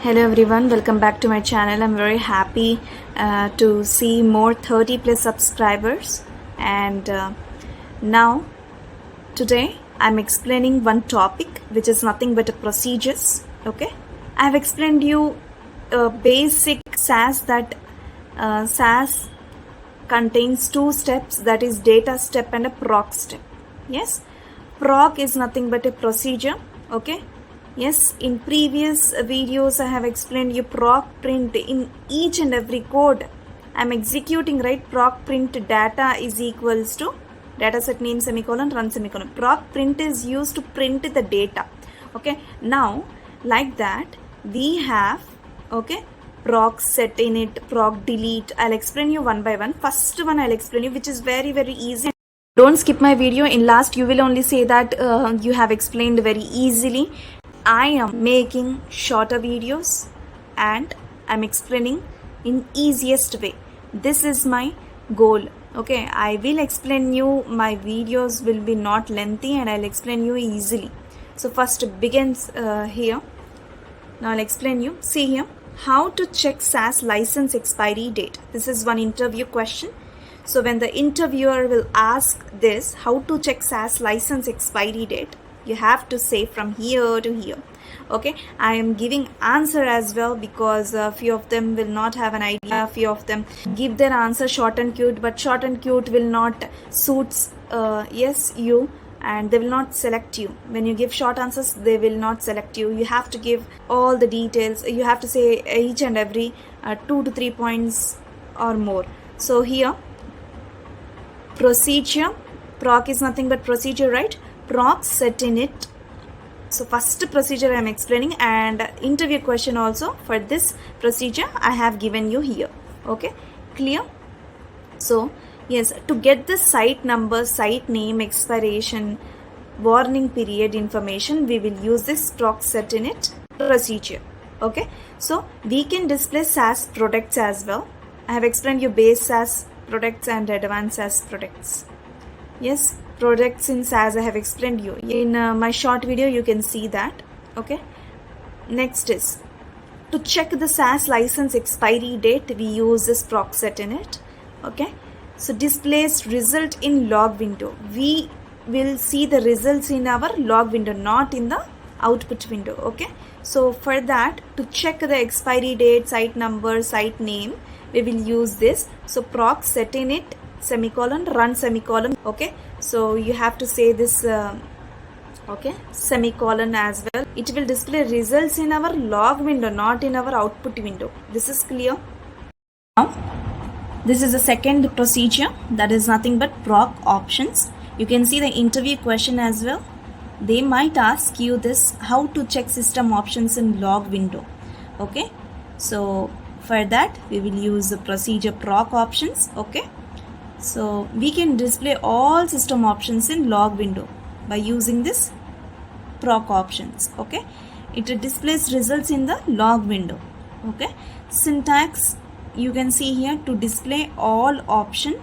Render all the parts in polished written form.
Hello everyone, welcome back to my channel. I'm very happy to see more 30 plus subscribers, and now today I'm explaining one topic which is nothing but a procedures. Okay, I've explained you a basic SAS that SAS contains two steps, that is data step and a proc step. Yes, proc is nothing but a procedure. Okay, yes, in previous videos I have explained you proc print in each and every code I'm executing, right? Proc print data is equals to data set name semicolon run semicolon. Proc print is used to print the data. Okay, now like that we have, okay, proc setinit, proc delete. I'll explain you one by one. First one I'll explain you, which is very easy. Don't skip my video. In last you will only say that you have explained very easily. I am making shorter videos and I'm explaining in easiest way. This is my goal. Okay, I will explain you, my videos will be not lengthy and I'll explain you easily. So first begins here. Now I'll explain you. See here, how to check SAS license expiry date. This is one interview question. So when the interviewer will ask this, how to check SAS license expiry date, you have to say from here to here. Okay, I am giving answer as well because few of them will not have an idea. Few of them give their answer short and cute, but short and cute will not suits yes you, and they will not select you. When you give short answers, they will not select you. You have to give all the details. You have to say each and every 2 to 3 points or more. So here, procedure, proc is nothing but procedure, right? Proc setinit. So first procedure I am explaining, and interview question also for this procedure I have given you here. Okay, clear? So yes, to get the site number, site name, expiration, warning period information, we will use this proc setinit procedure. Okay, so we can display SAS products as well. I have explained you base SAS products and advanced SAS products. Yes, products in SAS I have explained you in my short video. You can see that. Okay, next is to check the SAS license expiry date, we use this proc setinit. Okay, so displays result in log window. We will see the results in our log window, not in the output window. Okay, so for that, to check the expiry date, site number, site name, we will use this. So proc setinit semicolon run semicolon. Okay, so you have to say this okay, semicolon as well. It will display results in our log window, not in our output window. This is clear? Now this is the second procedure, that is nothing but proc options. You can see the interview question as well. They might ask you this, how to check system options in log window. Okay, so for that we will use the procedure proc options. Okay, so we can display all system options in log window by using this proc options. Okay, it displays results in the log window. Okay, syntax you can see here, to display all option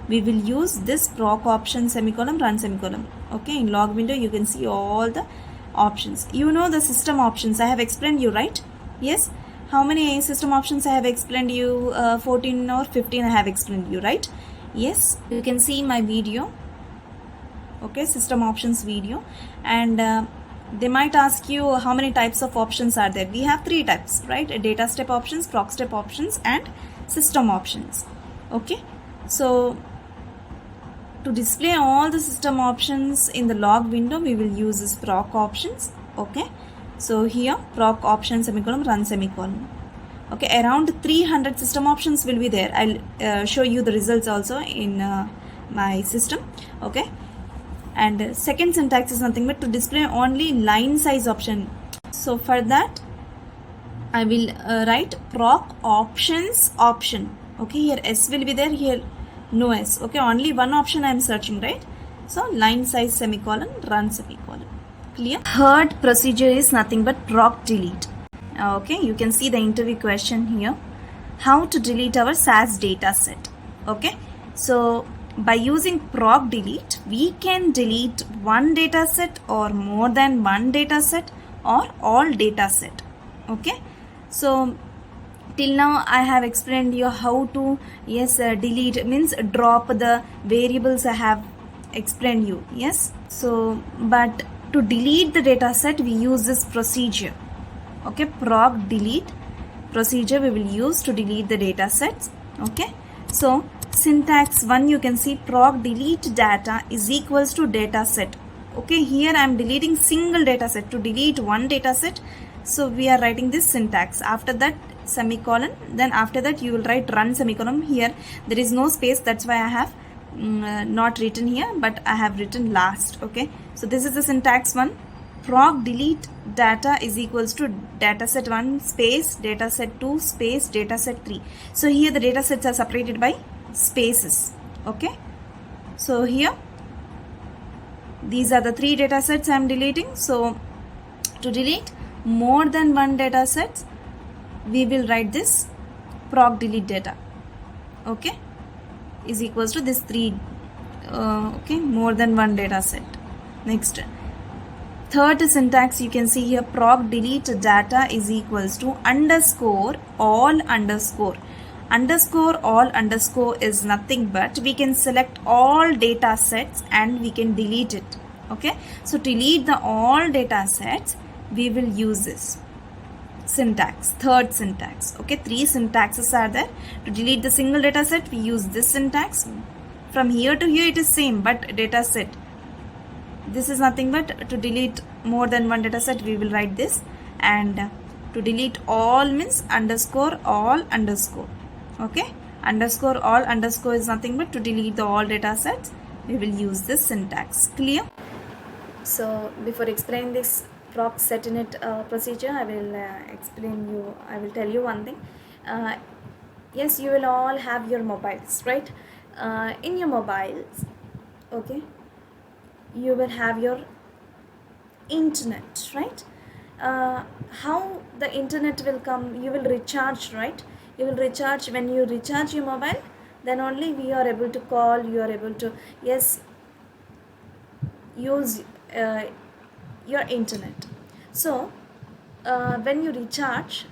we will use this proc option semicolon run semicolon. Okay, in log window you can see all the options. You know the system options I have explained you, right? Yes, how many system options I have explained you? 14 or 15 I have explained you, right? Yes, you can see my video. Okay, system options video, and they might ask you how many types of options are there. We have 3 types, right? Data step options, proc step options, and system options. Okay, so to display all the system options in the log window, we will use this proc options. Okay, so here proc option semicolon run semicolon. Okay, around 300 system options will be there. I'll show you the results also in my system. Okay, and second syntax is nothing but to display only line size option. So for that I will write proc options option. Okay, here S will be there, here no S. Okay, only one option I am searching, right? So line size semicolon run semicolon. Clear? Third procedure is nothing but proc delete. Okay, you can see the interview question here, how to delete our SAS data set. Okay, so by using proc delete, we can delete one data set or more than one data set or all data set. Okay, So till now I have explained you how to delete means drop the variables. I have explained you, yes. So but to delete the data set we use this procedure. Okay, proc delete procedure we will use to delete the data sets. Okay, so syntax 1, you can see proc delete data is equals to data set. Okay, here I am deleting single data set. To delete one data set, so we are writing this syntax. After that semicolon, then after that you will write run semicolon. Here there is no space, that's why I have not written here, but I have written last. Okay, so this is the syntax 1. Proc delete data is equals to dataset 1 space dataset 2 space dataset 3. So here the datasets are separated by spaces. Okay, so here these are the 3 datasets I am deleting. So to delete more than one dataset we will write this proc delete data. Okay, is equals to this 3 okay, more than one dataset. Next, third syntax, you can see here proc delete data is equals to underscore all underscore. Underscore all underscore is nothing but we can select all data sets and we can delete it. Okay, so to delete the all data sets we will use this syntax, third syntax. Okay, 3 syntaxes are there. To delete the single data set we use this syntax. From here to here it is same, but data set, this is nothing but to delete more than one data set we will write this. And to delete all means underscore all underscore. Okay, underscore all underscore is nothing but to delete the all data sets we will use this syntax. Clear? So before explaining this proc setinit procedure, I will tell you one thing. Yes, you will all have your mobiles, right? In your mobiles, okay, you will have your internet, right? How the internet will come? You will recharge, right? You will recharge. When you recharge your mobile, then only we are able to call, you are able to use your internet. So when you recharge,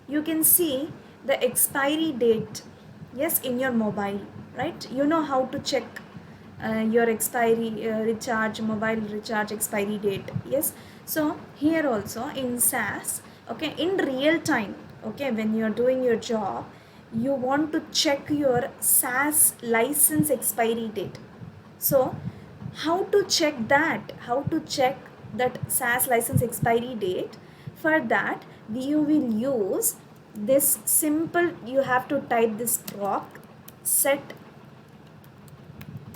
you can see the expiry date, yes, in your mobile, right? You know how to check your expiry mobile recharge expiry date, yes. So here also in SAS, okay, in real time, okay, when you are doing your job, you want to check your SAS license expiry date. So how to check that? How to check that SAS license expiry date? For that, you will use this simple, you have to type this proc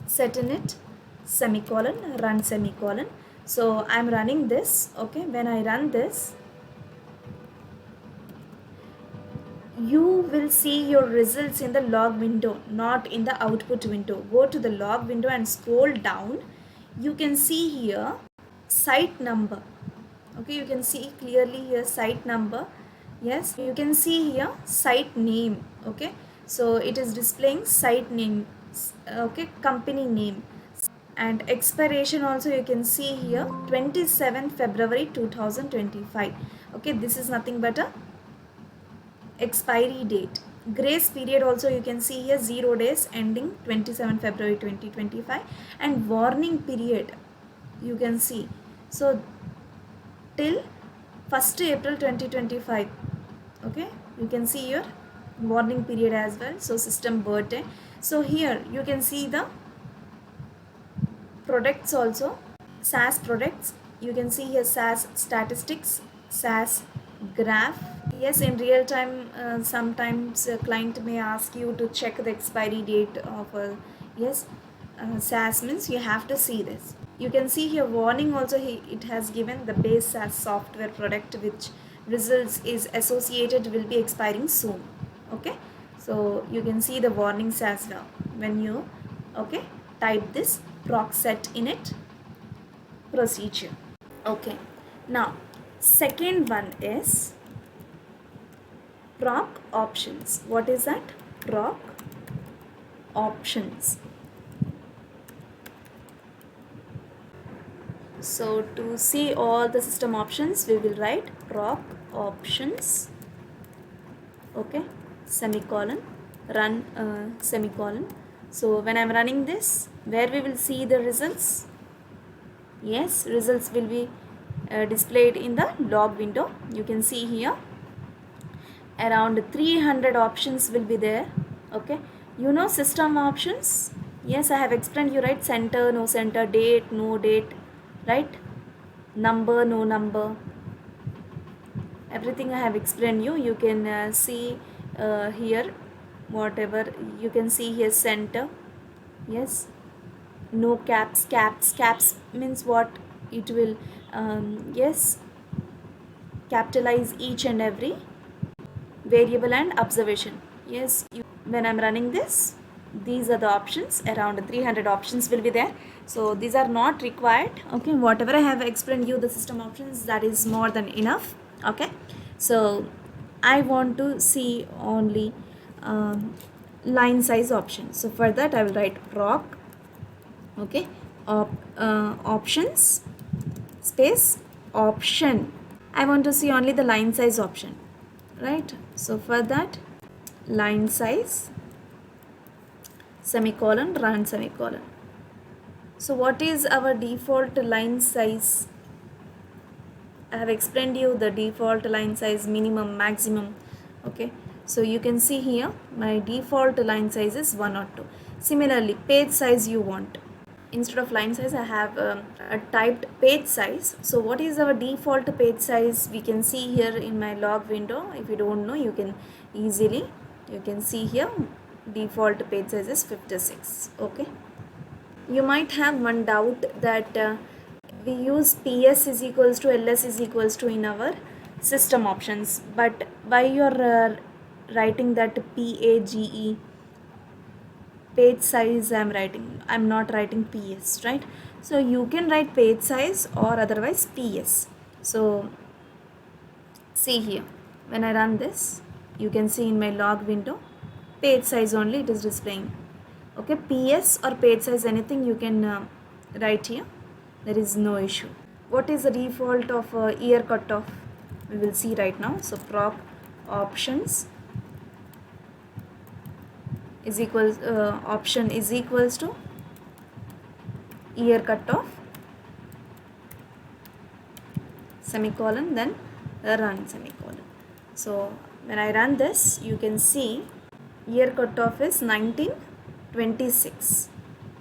setinit semicolon run semicolon. So I am running this. Okay, when I run this, you will see your results in the log window, not in the output window. Go to the log window and scroll down. You can see here site number. Okay, you can see clearly here site number. Yes, you can see here site name. Okay, so it is displaying site name, okay, company name, and expiration also you can see here 27 February 2025. Okay, this is nothing but a expiry date. Grace period also you can see here 0 days ending 27 February 2025, and warning period you can see, so till 1st April 2025. Okay, you can see your warning period as well. So system birthday. So here you can see the products also, SAS products. You can see here SAS statistics, SAS graph. Yes, in real time sometimes a client may ask you to check the expiry date of a SAS means you have to see this. You can see here warning also, it has given the base SAS software product which results is associated will be expiring soon. Okay, so you can see the warnings as well when you type this proc setinit procedure. Okay, now second one is proc options. What is that? Proc options. So to see all the system options, we will write proc options, okay, semicolon, run semicolon. So when I'm running this, where we will see the results? Yes, results will be displayed in the log window. You can see here around 300 options will be there. Okay, you know system options. Yes, I have explained you, right? Center, no center, date, no date, right? Number, no number, everything I have explained you. You can see here whatever you can see here, center. Yes, no caps. Caps means what? It will yes, capitalize each and every variable and observation. Yes, when I'm running this, these are the options. Around 300 options will be there. So these are not required. Okay, whatever I have explained you, the system options, that is more than enough. Okay, so I want to see only line size option. So for that I will write proc, okay, options space option. I want to see only the line size option, right? So for that, line size semicolon, run semicolon. So what is our default line size? I have explained you the default line size, minimum, maximum. Okay, so you can see here my default line size is 1 or 2. Similarly, page size you want. Instead of line size, I have typed page size. So what is our default page size? We can see here in my log window. If you don't know, you can easily, you can see here default page size is 56. Okay, you might have one doubt that we use PS is equals to LS is equals to in our system options, but why you're writing that PAGE, page size, I'm not writing PS, right? So you can write page size or otherwise PS. So see here, when I run this, you can see in my log window, page size only it is displaying. Okay, PS or page size, anything you can write here, there is no issue. What is the default of year cutoff? We will see right now. So proc options is equals option is equals to year cutoff semicolon, then run semicolon. So when I run this, you can see year cutoff is 1926.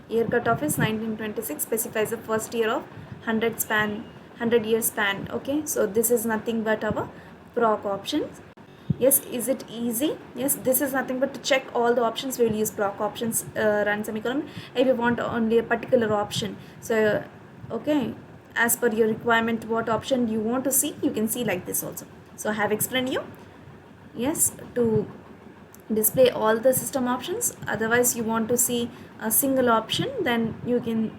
Year cutoff is 1926, specifies the first year of 100 year span. Okay, so this is nothing but our proc options. Yes, is it easy? Yes, this is nothing but to check all the options. We will use proc options, run semicolon. If you want only a particular option, so okay, as per your requirement, what option you want to see, you can see like this also. So I have explained you, yes, to display all the system options. Otherwise you want to see a single option, then you can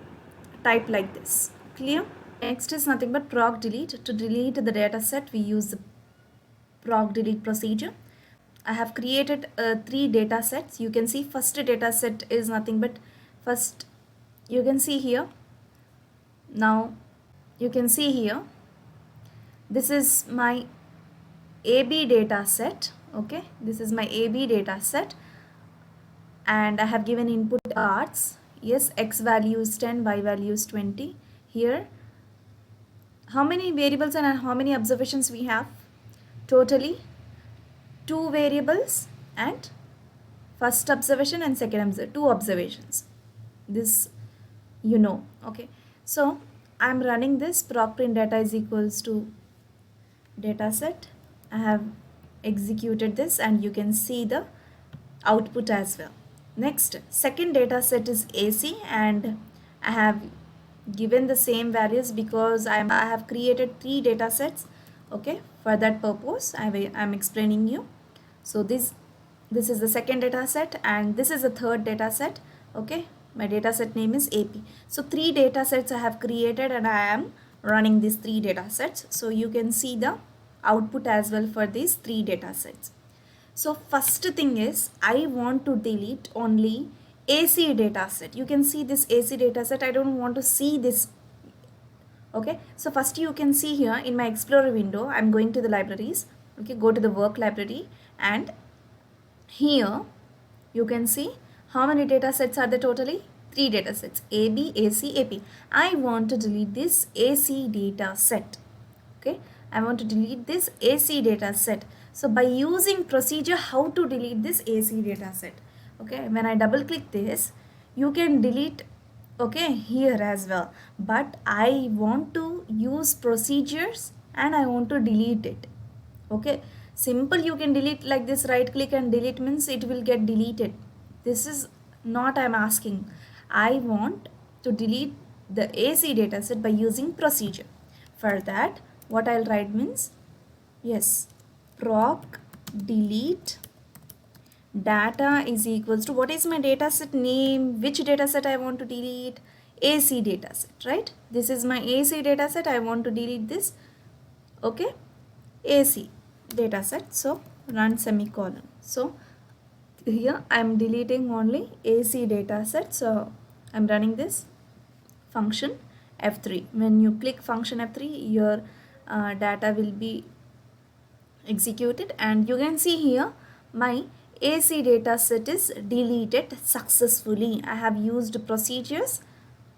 type like this. Clear? Next is nothing but proc delete. To delete the data set, we use the proc delete procedure. I have created 3 data sets. You can see first data set is nothing but first, you can see here, now you can see here, this is my AB data set. Okay, this is my AB data set and I have given input arts. Yes, X value is 10, Y value is 20. Here how many variables and how many observations we have? Totally 2 variables and first observation and second 2 observations. This you know. Okay, so I'm running this proc print data is equals to data set. I have executed this and you can see the output as well. Next, second data set is AC and I have given the same values because I have created 3 data sets. Okay, for that purpose I'm explaining you. So this is the second data set and this is the third data set. Okay, my data set name is AP. So 3 data sets I have created and I am running these 3 data sets. So you can see the output as well for these 3 data sets. So first thing is I want to delete only AC data set. You can see this AC data set. I don't want to see this. Okay, so first you can see here in my Explorer window, I'm going to the libraries. Okay, go to the work library, and here you can see how many data sets are there totally? 3 data sets, AB, AC, AP. I want to delete this AC data set. Okay, I want to delete this AC data set. So by using procedure, how to delete this AC data set? Okay, when I double click this, you can delete, okay, here as well, but I want to use procedures and I want to delete it. Okay, simple, you can delete like this, right click and delete means it will get deleted. This is not I'm asking. I want to delete the AC dataset by using procedure. For that, what I'll write means, yes, proc delete data is equals to, what is my dataset name, which dataset I want to delete, AC dataset, right? This is my AC dataset, I want to delete this. Okay, AC dataset, so run semicolon. So here I am deleting only AC dataset, so I am running this function F3. When you click function F3, your data will be executed, and you can see here my AC dataset is deleted successfully. I have used procedures,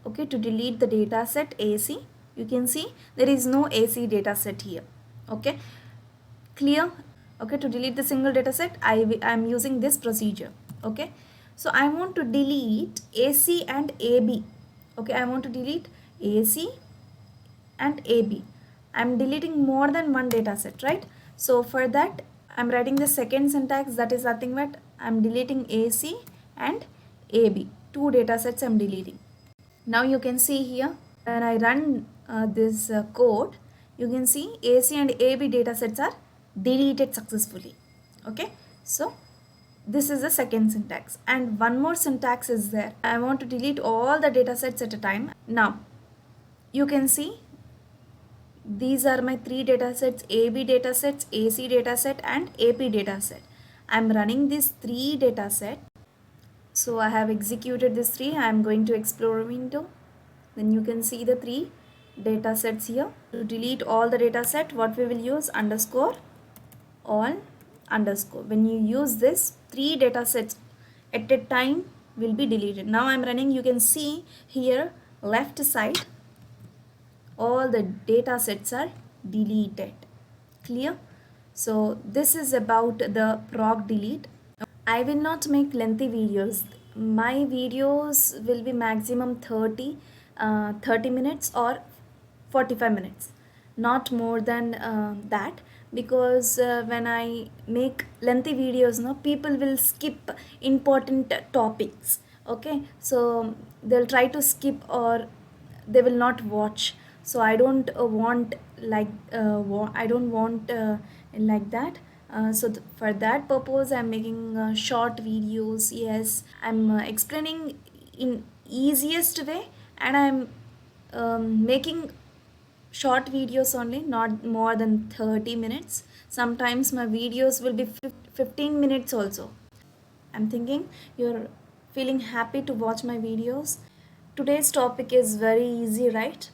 okay, to delete the dataset AC. You can see there is no AC dataset here. Okay, clear? Okay, to delete the single dataset, I am using this procedure. Okay, so I want to delete AC and AB. Okay, I want to delete AC and AB. I'm deleting more than one dataset, right? So for that, I'm writing the second syntax, that is nothing but I'm deleting AC and AB. Two datasets I'm deleting. Now you can see here, when I run this code, you can see AC and AB datasets are deleted successfully. Okay, so this is the second syntax, and one more syntax is there. I want to delete all the datasets at a time. Now you can see these are my three datasets: AB datasets, AC dataset, and AP dataset. I'm running these three datasets. So I have executed this three. I'm going to Explorer window. Then you can see the three data sets here. To delete all the data set, what we will use, underscore all underscore. When you use this, three data sets at a time will be deleted. Now I'm running, you can see here left side all the data sets are deleted. Clear? So this is about the proc delete. I will not make lengthy videos. My videos will be maximum 30 minutes or 45 minutes, not more than that, because when I make lengthy videos, no, people will skip important topics. Okay, so they'll try to skip or they will not watch. So I don't want like I don't want like that. So for that purpose, I'm making short videos. Yes, I'm explaining in easiest way, and I'm making short videos only, not more than 30 minutes. Sometimes my videos will be 15 minutes also. I'm thinking you're feeling happy to watch my videos. Today's topic is very easy, right?